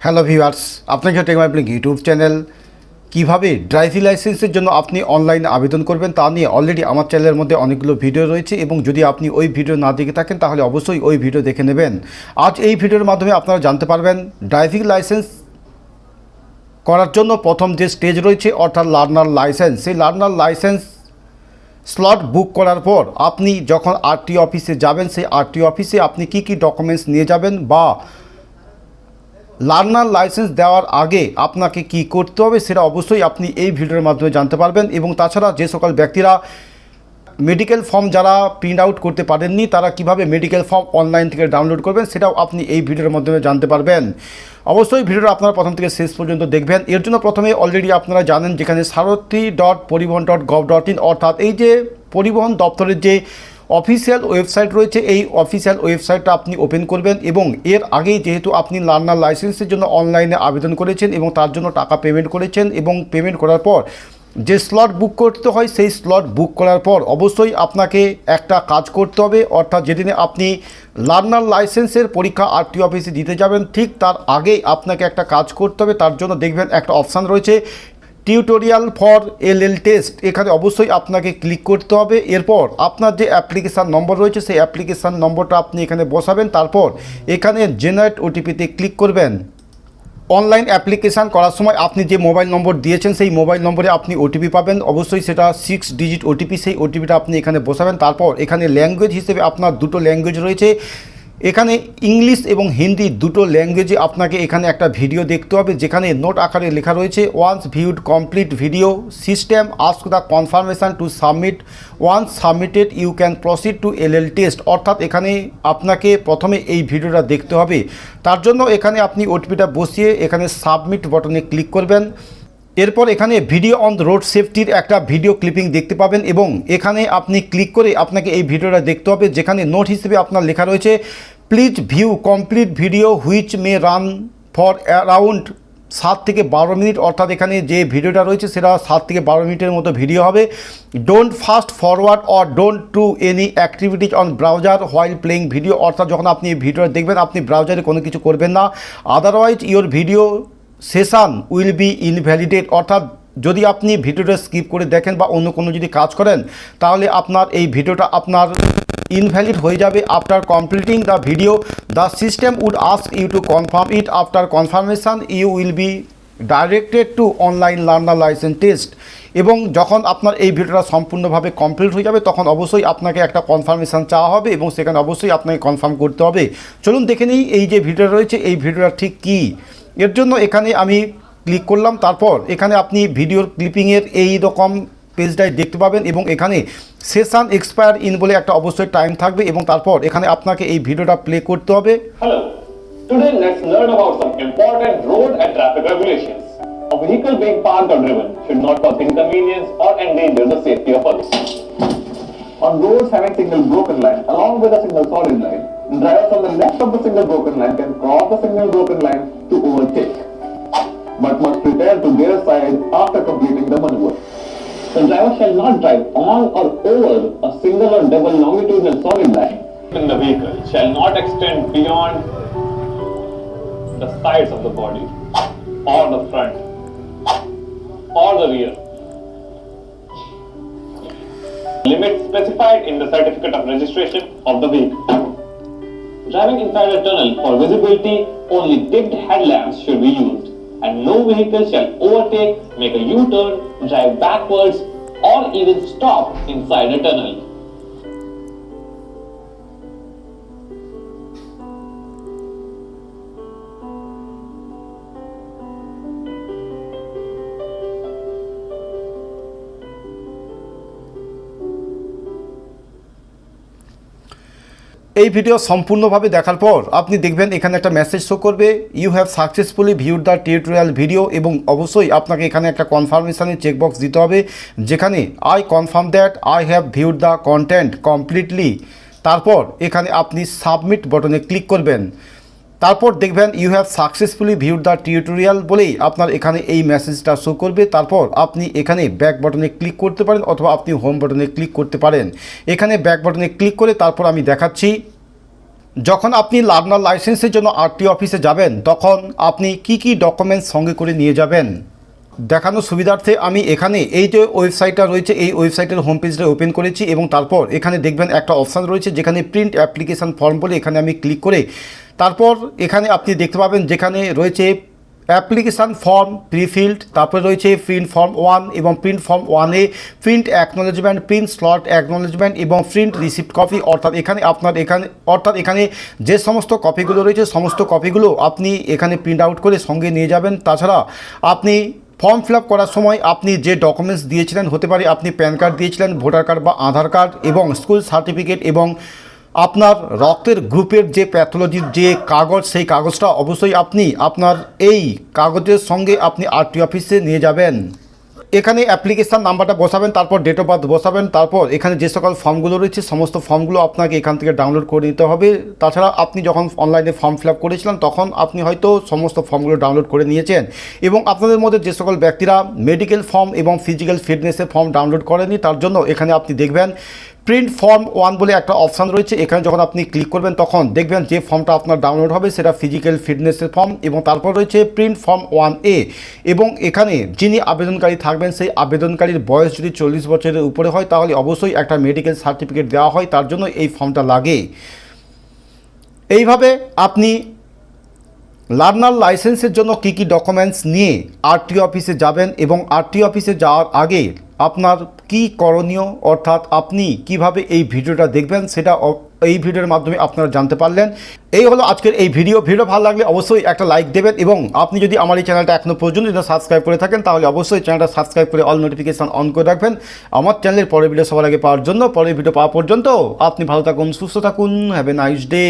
Hello viewers, আপনাকে টেকমাইপ্লিং YouTube channel কিভাবে driving লাইসেন্সের জন্য আপনি অনলাইনে আবেদন করবেন তা নিয়ে অলরেডি আমার চ্যানেলের মধ্যে অনেকগুলো ভিডিও রয়েছে এবং যদি আপনি ওই ভিডিও না দেখে থাকেন তাহলে অবশ্যই ওই ভিডিও দেখে নেবেন। আজ এই ভিডিওর মাধ্যমে আপনারা জানতে পারবেন ড্রাইভিং লাইসেন্স করার জন্য প্রথম যে স্টেজ রয়েছে অর্থাৎ লার্নার লাইসেন্স। সেই লার্নার লাইসেন্স স্লট বুক করার পর আপনি যখন আরটিও অফিসে যাবেন সেই আরটিও অফিসে আপনি কি কি ডকুমেন্টস নিয়ে যাবেন বা লার্নার লাইসেন্স দেওয়ার আগে আপনাকে কি করতে হবে সেটা অবশ্যই আপনি এই ভিডিওর মাধ্যমে জানতে পারবেন। এবং তাছাড়া যে সকল ব্যক্তিরা মেডিকেল ফর্ম যারা প্রিন্ট আউট করতে পারেননি তারা কিভাবে মেডিকেল ফর্ম অনলাইন থেকে ডাউনলোড করবেন সেটাও আপনি এই ভিডিওর মাধ্যমে জানতে পারবেন। অবশ্যই ভিডিওটা আপনারা প্রথম থেকে শেষ পর্যন্ত দেখবেন। এর জন্য প্রথমে অলরেডি আপনারা জানেন যেখানে sarathi.parivahan.gov.in অর্থাৎ এই যে পরিবহন দপ্তরের যে অফিসিয়াল ওয়েবসাইট রয়েছে এই অফিসিয়াল ওয়েবসাইটটা আপনি ওপেন করবেন এবং এর আগেই যেহেতু আপনি লার্নার লাইসেন্সের জন্য অনলাইনে আবেদন করেছেন এবং তার জন্য টাকা পেমেন্ট করেছেন এবং পেমেন্ট করার পর যে স্লট বুক করতে হয় সেই স্লট বুক করার পর অবশ্যই আপনাকে একটা কাজ করতে হবে, অর্থাৎ যেদিনে আপনি লার্নার লাইসেন্সের পরীক্ষা আরটিও অফিসে দিতে যাবেন ঠিক তার আগেই আপনাকে একটা কাজ করতে হবে। তার জন্য দেখবেন একটা অপশান রয়েছে টিউটোরিয়াল ফর এলএল টেস্ট, এখানে অবশ্যই আপনাকে ক্লিক করতে হবে। এরপর আপনার যে অ্যাপ্লিকেশান নম্বর রয়েছে সেই অ্যাপ্লিকেশান নম্বরটা আপনি এখানে বসাবেন, তারপর এখানে জেনারেট ওটিপিতে ক্লিক করবেন। অনলাইন অ্যাপ্লিকেশান করার সময় আপনি যে মোবাইল নম্বর দিয়েছেন সেই মোবাইল নম্বরে আপনি ওটিপি পাবেন, অবশ্যই সেটা 6 ডিজিট ওটিপি, সেই ওটিপিটা আপনি এখানে বসাবেন। তারপর এখানে ল্যাঙ্গুয়েজ হিসেবে আপনার দুটো ল্যাঙ্গুয়েজ রয়েছে, এখানে ইংলিশ এবং হিন্দি দুটো ল্যাঙ্গুয়েজে আপনাকে এখানে একটা ভিডিও দেখতে হবে যেখানে নোট আকারে লেখা রয়েছে once viewed complete video system ask the confirmation to submit once submitted you can proceed to LL test, অর্থাৎ এখানে আপনাকে প্রথমে এই ভিডিওটা দেখতে হবে। তার জন্য এখানে আপনি ওটিপিটা বসিয়ে এখানে সাবমিট বাটনে ক্লিক করবেন। এরপর এখানে ভিডিও অন রোড সেফটির একটা ভিডিও ক্লিপিং দেখতে পাবেন এবং এখানে আপনি ক্লিক করে আপনাকে এই ভিডিওটা দেখতে হবে যেখানে নোট হিসেবে আপনার লেখা রয়েছে please view complete video which may run for around 7 থেকে 12 মিনিট, অর্থাৎ এখানে যে ভিডিওটা রয়েছে সেটা 7 থেকে 12 মিনিটের মতো ভিডিও হবে। Don't fast forward or don't do any activities on browser while playing video, অর্থাৎ যখন আপনি এই ভিডিওটা দেখবেন আপনি ব্রাউজারে কোনো কিছু করবেন না, otherwise your video session will be invalidated, অর্থাৎ যদি আপনি ভিডিওটা স্কিপ করে দেখেন বা অন্য কোনো যদি কাজ করেন তাহলে আপনার এই ভিডিওটা আপনার ইনভ্যালিড হয়ে যাবে। After completing the video the system would ask you to confirm it, after confirmation you will be directed to online learner licence test, এবং যখন আপনার এই ভিডিওটা সম্পূর্ণভাবে কমপ্লিট হয়ে যাবে তখন অবশ্যই আপনাকে একটা কনফার্মেশন চাওয়া হবে এবং সেখানে অবশ্যই আপনাকে কনফার্ম করতে হবে। চলুন দেখে নিই এই যে ভিডিও রয়েছে এই ভিডিওটা ঠিক কী। এর জন্য এখানে আমি ক্লিক করলাম, তারপর এখানে আপনি ভিডিওর ক্লিপিংয়ের এই রকম পেজটাই দেখতে পাবেন এবং এখানে সেশন এক্সপায়ার ইন বলে একটা অবশ্যই টাইম থাকবে এবং তারপর এখানে আপনাকে এই ভিডিওটা প্লে করতে হবে। Hello. Today let's learn about some important road and traffic regulations. A vehicle being parked or driven should not cause inconvenience or endanger the safety of others. On roads having single broken line along with a single solid line, drivers on the left of the single broken line can cross the single broken line to overtake, but must return to their side after completing the maneuver. The driver shall not drive on or over a single or double longitudinal solid line. In the vehicle shall not extend beyond the sides of the body, or the front, or the rear. Limits specified in the certificate of registration of the vehicle. Driving inside a tunnel for visibility, only dipped headlamps should be used, and no vehicle shall overtake, make a U-turn, drive backwards, or even stop inside a tunnel. এই video সম্পূর্ণভাবে দেখার পর আপনি দেখবেন এখানে একটা message show করবে you have successfully viewed the tutorial video, এবং অবশ্যই আপনাকে এখানে একটা কনফার্মেশনের চেকবক্স দিতে হবে যেখানে I confirm that I have viewed the content completely, তারপর এখানে আপনি সাবমিট বাটনে ক্লিক করবেন। তারপর দেখবেন you have successfully viewed the tutorial বলেই আপনার এখানে এই মেসেজটা শো করবে। তারপর আপনি এখানে ব্যাক বাটনে ক্লিক করতে পারেন অথবা আপনি হোম বাটনে ক্লিক করতে পারেন। এখানে ব্যাক বাটনে ক্লিক করে তারপর আমি দেখাচ্ছি যখন আপনি লার্নার লাইসেন্সের জন্য আরটিও অফিসে যাবেন তখন আপনি কি কি ডকুমেন্টস সঙ্গে করে নিয়ে যাবেন দেখানোর সুবিধার্থে আমি এখানে এই যে ওয়েবসাইটটা রয়েছে এই ওয়েবসাইটের হোম পেজটা ওপেন করেছি এবং তারপর এখানে দেখবেন একটা অপশান রয়েছে যেখানে প্রিন্ট অ্যাপ্লিকেশান ফর্ম বলে এখানে আমি ক্লিক করে তারপর এখানে আপনি দেখতে পাবেন যেখানে রয়েছে অ্যাপ্লিকেশান ফর্ম প্রিফিল্ড, তারপরে রয়েছে প্রিন্ট ফর্ম 1 এবং print form 1A, print acknowledgement, print slot acknowledgement এবং প্রিন্ট রিসিপ্ট কপি। অর্থাৎ এখানে যে সমস্ত কপিগুলো রয়েছে সমস্ত কপিগুলো আপনি এখানে প্রিন্ট আউট করে সঙ্গে নিয়ে যাবেন। তাছাড়া আপনি ফর্ম ফিল আপ করার সময় আপনি যে ডকুমেন্টস দিয়েছিলেন, হতে পারে আপনি প্যান কার্ড দিয়েছিলেন, ভোটার কার্ড বা আধার কার্ড এবং স্কুল সার্টিফিকেট এবং আপনার রক্তের গ্রুপের যে প্যাথোলজির যে কাগজ, সেই কাগজটা অবশ্যই আপনি আপনার এই কাগজের সঙ্গে আপনি আরটিও অফিসে নিয়ে যাবেন। এখানে অ্যাপ্লিকেশান নাম্বারটা বসাবেন, তারপর ডেট অফ বার্থ বসাবেন, তারপর এখানে যে সকল ফর্মগুলো রয়েছে সমস্ত ফর্মগুলো আপনাকে এখান থেকে ডাউনলোড করে নিতে হবে। তাছাড়া আপনি যখন অনলাইনে ফর্ম ফিল আপ করেছিলেন তখন আপনি হয়তো সমস্ত ফর্মগুলো ডাউনলোড করে নিয়েছেন এবং আপনাদের মধ্যে যে সকল ব্যক্তিরা মেডিকেল ফর্ম এবং ফিজিক্যাল ফিটনেসের ফর্ম ডাউনলোড করেনি তার জন্য এখানে আপনি দেখবেন প্রিন্ট ফর্ম 1 বলে একটা অপশান রয়েছে। এখানে যখন আপনি ক্লিক করবেন তখন দেখবেন যে ফর্মটা আপনার ডাউনলোড হবে সেটা ফিজিক্যাল ফিটনেসের ফর্ম এবং তারপর রয়েছে প্রিন্ট ফর্ম 1A এবং এখানে যিনি আবেদনকারী থাকবেন সেই আবেদনকারীর বয়স যদি 40 বছরের উপরে হয় তাহলে অবশ্যই একটা মেডিকেল সার্টিফিকেট দেওয়া হয়, তার জন্য এই ফর্মটা লাগে। এইভাবে আপনি লার্নার লাইসেন্সের জন্য কি কি ডকুমেন্টস নিয়ে আরটিও অফিসে যাবেন এবং আরটিও অফিসে যাওয়ার আগে আপনার কি করণীয়, অর্থাৎ আপনি কিভাবে এই ভিডিওটা দেখবেন সেটা এই ভিডিওর মাধ্যমে আপনারা জানতে পারলেন। এই হলো আজকের এই ভিডিও ভালো লাগলে অবশ্যই একটা লাইক দেবেন এবং আপনি যদি আমার এই চ্যানেলটা এখনও পর্যন্ত সাবস্ক্রাইব করে থাকেন তাহলে অবশ্যই চ্যানেলটা সাবস্ক্রাইব করে অল নোটিফিকেশান অন করে রাখবেন আমার চ্যানেলের পরের ভিডিও সবার আগে পাওয়ার জন্য। পরের ভিডিও পাওয়া পর্যন্ত আপনি ভালো থাকুন, সুস্থ থাকুন, হ্যাভ এ নাইস ডে।